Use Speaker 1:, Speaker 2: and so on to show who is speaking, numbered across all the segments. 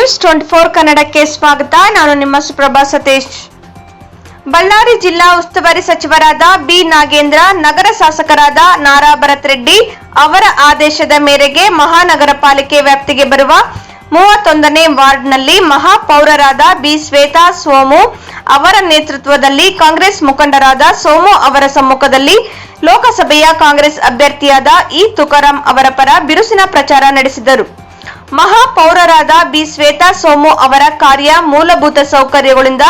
Speaker 1: ನ್ಯೂಸ್24 ಕನ್ನಡಕ್ಕೆ ಸ್ವಾಗತ. ನಾನು ನಿಮ್ಮ ಸುಪ್ರಭಾ ಸತೀಶ್. ಬಳ್ಳಾರಿ ಜಿಲ್ಲಾ ಉಸ್ತುವಾರಿ ಸಚಿವರಾದ ಬಿ ನಾಗೇಂದ್ರ, ನಗರ ಶಾಸಕರಾದ ನಾರಾ ಭರತ್ ರೆಡ್ಡಿ ಅವರ ಆದೇಶದ ಮೇರೆಗೆ ಮಹಾನಗರ ಪಾಲಿಕೆ ವ್ಯಾಪ್ತಿಗೆ ಬರುವ 31ನೇ ವಾರ್ಡ್ನಲ್ಲಿ ಮಹಾಪೌರರಾದ ಬಿ ಶ್ವೇತಾ ಸೋಮು ಅವರ ನೇತೃತ್ವದಲ್ಲಿ ಕಾಂಗ್ರೆಸ್ ಮುಖಂಡರಾದ ಸೋಮು ಅವರ ಸಮ್ಮುಖದಲ್ಲಿ ಲೋಕಸಭೆಯ ಕಾಂಗ್ರೆಸ್ ಅಭ್ಯರ್ಥಿಯಾದ ಇ ತುಕಾರಾಂ ಅವರ ಪರ ಬಿರುಸಿನ ಪ್ರಚಾರ ನಡೆಸಿದರು. ಮಹಾಪೌರರಾದ ಬಿ ಶ್ವೇತಾ ಸೋಮು ಅವರ ಕಾರ್ಯ ಮೂಲಭೂತ ಸೌಕರ್ಯಗಳಿಂದ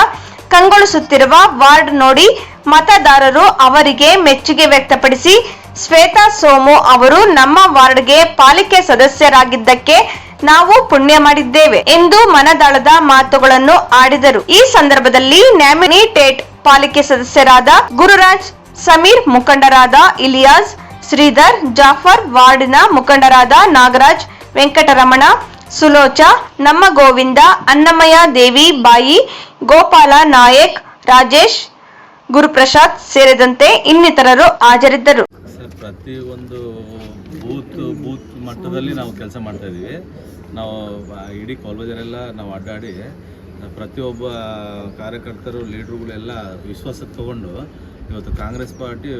Speaker 1: ಕಂಗೊಳಿಸುತ್ತಿರುವ ವಾರ್ಡ್ ನೋಡಿ ಮತದಾರರು ಅವರಿಗೆ ಮೆಚ್ಚುಗೆ ವ್ಯಕ್ತಪಡಿಸಿ ಶ್ವೇತಾ ಸೋಮು ಅವರು ನಮ್ಮ ವಾರ್ಡ್ಗೆ ಪಾಲಿಕೆ ಸದಸ್ಯರಾಗಿದ್ದಕ್ಕೆ ನಾವು ಪುಣ್ಯ ಮಾಡಿದ್ದೇವೆ ಎಂದು ಮನದಾಳದ ಮಾತುಗಳನ್ನು ಆಡಿದರು. ಈ ಸಂದರ್ಭದಲ್ಲಿ ನ್ಯಾಮಿನೇಟೆಡ್ ಪಾಲಿಕೆ ಸದಸ್ಯರಾದ ಗುರುರಾಜ್, ಸಮೀರ್, ಮುಖಂಡರಾದ ಇಲಿಯಾಸ್, ಶ್ರೀಧರ್, ಜಾಫರ್, ವಾರ್ಡಿನ ಮುಖಂಡರಾದ ನಾಗರಾಜ್, ವೆಂಕಟರಮಣ, ಸುಲೋಚ, ನಮ್ಮ ಗೋವಿಂದ, ಅನ್ನಮಯ್ಯ ದೇವಿ, ಬಾಯಿ, ಗೋಪಾಲ ನಾಯಕ್, ರಾಜೇಶ್, ಗುರುಪ್ರಸಾದ್ ಸೇರಿದಂತೆ ಇನ್ನಿತರರು ಹಾಜರಿದ್ದರು.
Speaker 2: ಪ್ರತಿಯೊಂದು ಬೂತ್ ಮಟ್ಟದಲ್ಲಿ ನಾವು ಕೆಲಸ ಮಾಡ್ತಾ ಇದ್ದೀವಿ. ನಾವು ಇಡೀ ಕಾಲೇಜರೆಲ್ಲ ನಾವು ಅಡ್ಡಾಡಿ ಪ್ರತಿಯೊಬ್ಬ ಕಾರ್ಯಕರ್ತರು, ಲೀಡ್ರುಗಳೆಲ್ಲ ವಿಶ್ವಾಸಕ್ಕೆ ತಗೊಂಡು ಇವತ್ತು ಕಾಂಗ್ರೆಸ್ ಪಾರ್ಟಿ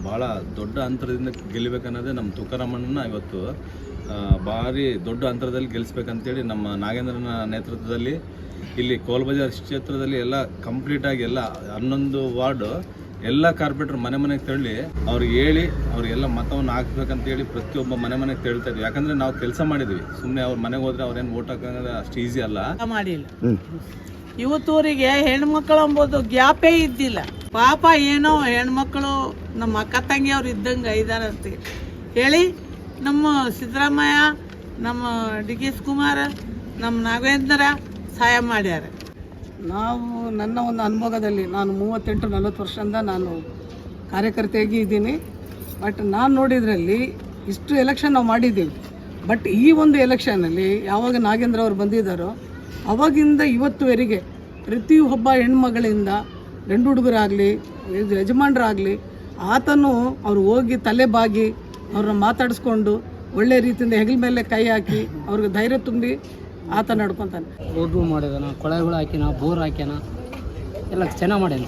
Speaker 2: ಭಾಳ ದೊಡ್ಡ ಅಂತರದಿಂದ ಗೆಲ್ಲಬೇಕನ್ನೋದೇ ನಮ್ಮ ತುಕಾರಾಮಣ್ಣನ ಇವತ್ತು ಭಾರಿ ದೊಡ್ಡ ಅಂತರದಲ್ಲಿ ಗೆಲ್ಲಿಸ್ಬೇಕಂತೇಳಿ ನಮ್ಮ ನಾಗೇಂದ್ರನ ನೇತೃತ್ವದಲ್ಲಿ ಇಲ್ಲಿ ಕೋಲ್ಬಜಾರ್ ಕ್ಷೇತ್ರದಲ್ಲಿ ಎಲ್ಲ ಕಂಪ್ಲೀಟಾಗಿ ಎಲ್ಲ 11 ವಾರ್ಡು ಎಲ್ಲ ಕಾರ್ಪೊರೇಟರ್ ಮನೆಗೆ ತೆರಳಿ ಅವ್ರಿಗೆ ಹೇಳಿ ಅವ್ರಿಗೆಲ್ಲ ಮತವನ್ನು ಹಾಕ್ಬೇಕಂತೇಳಿ ಪ್ರತಿಯೊಬ್ಬ ಮನೆಗೆ ತೆರಳ್ತಾ ಇದ್ವಿ. ಯಾಕಂದರೆ ನಾವು ಕೆಲಸ ಮಾಡಿದ್ವಿ. ಸುಮ್ಮನೆ ಅವ್ರ ಮನೆಗೆ ಹೋದ್ರೆ ಅವ್ರೇನು ಓಟ್ ಹಾಕೋದು ಅಷ್ಟು ಈಸಿ ಅಲ್ಲ.
Speaker 3: ಮಾಡಿಲ್ಲ ಇವತ್ತೂರಿಗೆ ಹೆಣ್ಮಕ್ಳು ಅಂಬೋದು ಗ್ಯಾಪೇ ಇದ್ದಿಲ್ಲ. ಪಾಪ ಏನೋ ಹೆಣ್ಮಕ್ಳು ನಮ್ಮ ಅಕ್ಕ ತಂಗಿಯವ್ರು ಇದ್ದಂಗೆ ಇದಾರಂತ ಹೇಳಿ ನಮ್ಮ ಸಿದ್ದರಾಮಯ್ಯ, ನಮ್ಮ ಡಿ ಕೆ ಶಿವಕುಮಾರ್, ನಮ್ಮ ನಾಗೇಂದ್ರ ಸಹಾಯ ಮಾಡ್ಯಾರ.
Speaker 4: ನನ್ನ ಒಂದು ಅನುಭವದಲ್ಲಿ ನಾನು 38-40 ವರ್ಷದಿಂದ ನಾನು ಕಾರ್ಯಕರ್ತೆಯಾಗಿ ಇದ್ದೀನಿ. ಬಟ್ ನಾನು ನೋಡಿದ್ರಲ್ಲಿ ಇಷ್ಟು ಎಲೆಕ್ಷನ್ ನಾವು ಮಾಡಿದ್ದೀವಿ. ಬಟ್ ಈ ಒಂದು ಎಲೆಕ್ಷನಲ್ಲಿ ಯಾವಾಗ ನಾಗೇಂದ್ರ ಅವರು ಬಂದಿದ್ದಾರೋ ಅವಾಗಿಂದ ಇವತ್ತುವರೆಗೆ ಪ್ರತಿಯೊಬ್ಬ ಹೆಣ್ಮಗಳಿಂದ ಗಂಡು ಹುಡುಗರಾಗಲಿ ಯಜಮಾನರಾಗಲಿ ಆತನು ಅವ್ರು ಹೋಗಿ ತಲೆ ಬಾಗಿ ಅವ್ರನ್ನ ಮಾತಾಡಿಸ್ಕೊಂಡು ಒಳ್ಳೆ ರೀತಿಯಿಂದ ಹೆಗಲ ಮೇಲೆ ಕೈ ಹಾಕಿ ಅವ್ರಿಗೆ ಧೈರ್ಯ ತುಂಬಿ ಆತ ನಡ್ಕೊತಾನೆ.
Speaker 5: ರೋಡ್ಗಳು ಮಾಡಿದಾನ, ಕೊಳೆಗಳು ಹಾಕಿನ, ಬೋರ್ ಹಾಕ್ಯಾನ, ಎಲ್ಲ ಚೆನ್ನಾಗಿ ಮಾಡ್ಯಾನ.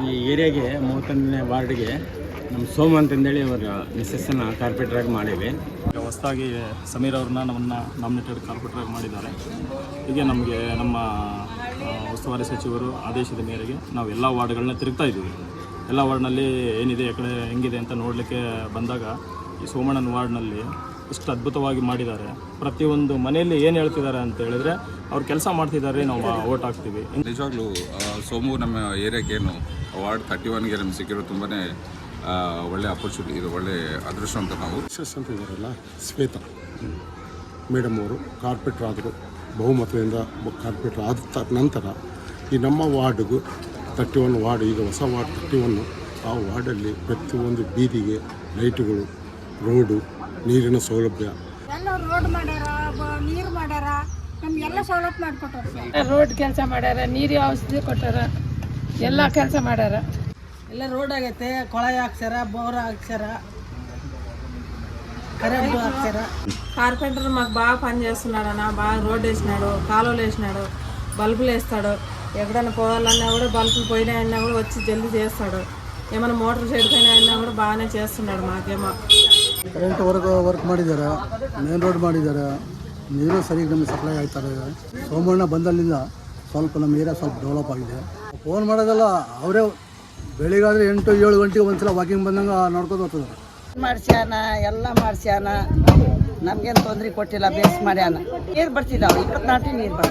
Speaker 6: ಈ ಏರಿಯಾಗೆ 31ನೇ ವಾರ್ಡ್ಗೆ ನಮ್ಮ ಸೋಮು ಅಂತಂದೇಳಿ ಅವರ ಮಿಸ್ಸಸ್ಸನ್ನು ಕಾರ್ಪೊರೇಟ್ರಾಗಿ ಮಾಡೀವಿ.
Speaker 7: ಹೊಸದಾಗಿ ಸಮೀರ್ ಅವ್ರನ್ನ ನಮ್ಮನ್ನು ನಾಮಿನೇಟೆಡ್ ಕಾರ್ಪೊರೇಟ್ರಾಗಿ ಮಾಡಿದ್ದಾರೆ. ಹೀಗೆ ನಮಗೆ ನಮ್ಮ ಉಸ್ತುವಾರಿ ಸಚಿವರು ಆದೇಶದ ಮೇರೆಗೆ ನಾವು ಎಲ್ಲ ವಾರ್ಡ್ಗಳನ್ನ ತಿರುಗ್ತಾ ಇದ್ದೀವಿ. ಎಲ್ಲ ವಾರ್ಡ್ನಲ್ಲಿ ಏನಿದೆ, ಕಡೆ ಹೆಂಗಿದೆ ಅಂತ ನೋಡಲಿಕ್ಕೆ ಬಂದಾಗ ಈ ಸೋಮಣ್ಣನ ವಾರ್ಡ್ನಲ್ಲಿ ಇಷ್ಟು ಅದ್ಭುತವಾಗಿ ಮಾಡಿದ್ದಾರೆ. ಪ್ರತಿಯೊಂದು ಮನೆಯಲ್ಲಿ ಏನು ಹೇಳ್ತಿದ್ದಾರೆ ಅಂತ ಹೇಳಿದ್ರೆ ಅವ್ರು ಕೆಲಸ ಮಾಡ್ತಿದ್ದಾರೆ, ನಾವು ಓಟ್ ಹಾಕ್ತೀವಿ.
Speaker 8: ನಿಜವಾಗ್ಲೂ ಸೋಮು ನಮ್ಮ ಏರಿಯಾಗೇನು ವಾರ್ಡ್ 31ಗೆ ನಮ್ಗೆ ಸಿಕ್ಕಿರೋ ತುಂಬಾ ಒಳ್ಳೆ ಅಪರ್ಚುನಿಟಿ, ಇದು ಒಳ್ಳೆ ಅದೃಷ್ಟ ಅಂತ ನಾವು
Speaker 9: ಅಂತ ಇದ್ದಾರಲ್ಲ ಶ್ವೇತಾ ಮೇಡಮ್ ಅವರು ಕಾರ್ಪೊರೇಟರ್ ಆದರು. ಬಹುಮತದಿಂದ ಕಾರ್ಪೊರೇಟರ್ ಆದ ನಂತರ ಈ ನಮ್ಮ ವಾರ್ಡ್ಗೂ 31 ವಾರ್ಡ್, ಈಗ ಹೊಸ ವಾರ್ಡ್ 31, ಆ ವಾರ್ಡಲ್ಲಿ ಪ್ರತಿಯೊಂದು ಬೀದಿಗೆ ಲೈಟುಗಳು, ರೋಡು, ನೀರಿನ ಸೌಲಭ್ಯ,
Speaker 10: ಎಲ್ಲ ರೋಡ್ ಮಾಡ್ಯಾರ, ನೀರು ಮಾಡ್ಯಾರ, ನಮಗೆಲ್ಲ ಸೌಲಭ್ಯ ಮಾಡಿಕೊಟ್ಟಾರ.
Speaker 3: ರೋಡ್ ಕೆಲಸ ಮಾಡ್ಯಾರ, ನೀರು ಔಷಧಿ ಕೊಟ್ಟಾರ, ಎಲ್ಲ ಕೆಲಸ ಮಾಡ್ಯಾರ.
Speaker 4: ಎಲ್ಲ ರೋಡ್ ಆಗೈತೆ, ಕೊಳ ಹಾಕ್ಸ್ಯಾರ, ಬೋರ್ ಹಾಕ್ಸ್ಯಾರ, కరెంటు ಹಾಕ್ಸ್ಯಾರ.
Speaker 3: కార్పెంటర్ మాకు బాగా పని చేస్తున్నాడు అన్న. బాగా రోడ్ వేసినాడు, కాలువలు వేసినాడు, బల్బులు వేస్తాడు. ఎక్కడైనా పోవాలన్నా కూడా బల్బులు పోయినాయన్నా కూడా వచ్చి జల్దీ చేస్తాడు. ఏమైనా మోటార్ చెడిపోయినాయన్నా కూడా బాగానే చేస్తున్నాడు. మాకేమో
Speaker 5: ಕರೆಂಟ್ ವರ್ಕ್ ಮಾಡಿದ್ದಾರೆ, ಮೇನ್ ರೋಡ್ ಮಾಡಿದ್ದಾರೆ, ನೀರು ಸರಿಯಾಗಿ ನಮಗೆ ಸಪ್ಲೈ ಆಗ್ತಾರೆ. ಸೋಮಣ್ಣ ಬಂದಲ್ಲಿಂದ ಸ್ವಲ್ಪ ನಮ್ಮ ಏರಿಯಾ ಸ್ವಲ್ಪ ಡೆವಲಪ್ ಆಗಿದೆ. ಫೋನ್ ಮಾಡೋದಲ್ಲ, ಅವರೇ ಬೆಳಿಗಾದ್ರೆ 8-7 ಗಂಟೆಗೆ ಒಂದ್ಸಲ ವಾಕಿಂಗ್ ಬಂದಂಗೆ ನೋಡ್ಕೊಂಡು ಹೋಗ್ತದೆ.
Speaker 4: ಮಾಡ್ಸ್ಯಾನ, ಎಲ್ಲ ಮಾಡ್ಸ್ಯಾನ, ನಮ್ಗೇನು ತೊಂದರೆ ಕೊಟ್ಟಿಲ್ಲ. ಬೇಸ್ ಮಾಡ್ಯಾನ. ನೀರು ಬರ್ತಿದ್ದಾವೆ, 24 ನೀರು ಬರ್ತದೆ.